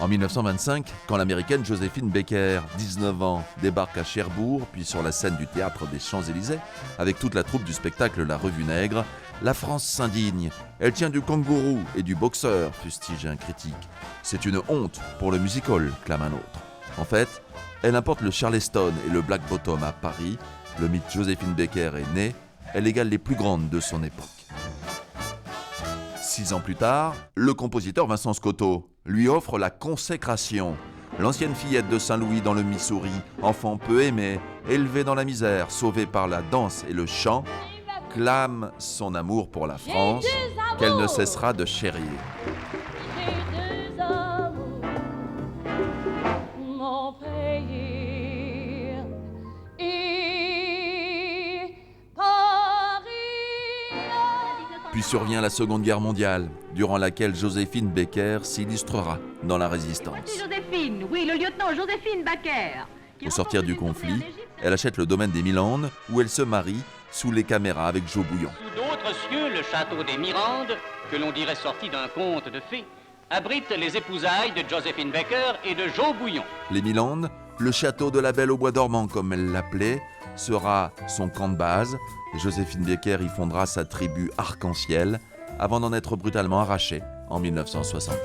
En 1925, quand l'américaine Joséphine Baker, 19 ans, débarque à Cherbourg, puis sur la scène du théâtre des Champs-Élysées, avec toute la troupe du spectacle La Revue Nègre, la France s'indigne. Elle tient du kangourou et du boxeur, fustige un critique. C'est une honte pour le music-hall, clame un autre. En fait, elle importe le Charleston et le Black Bottom à Paris. Le mythe Joséphine Baker est né. Elle égale les plus grandes de son époque. 6 ans plus tard, le compositeur Vincent Scotto lui offre la consécration. L'ancienne fillette de Saint-Louis dans le Missouri, enfant peu aimé, élevée dans la misère, sauvée par la danse et le chant, clame son amour pour la France, qu'elle ne cessera de chérir. J'ai deux amours, mon pays et Paris. Puis survient la Seconde Guerre mondiale, durant laquelle Joséphine Baker s'illustrera dans la résistance. Joséphine, oui, le lieutenant Joséphine Baker. Au sortir du conflit, elle achète le domaine des Milandes, où elle se marie sous les caméras avec Joe Bouillon. Sous d'autres cieux, le château des Mirandes, que l'on dirait sorti d'un conte de fées, abrite les épousailles de Joséphine Baker et de Joe Bouillon. Les Milandes, le château de la Belle au bois dormant comme elle l'appelait, sera son camp de base. Joséphine Baker y fondera sa tribu Arc-en-Ciel, avant d'en être brutalement arrachée en 1969.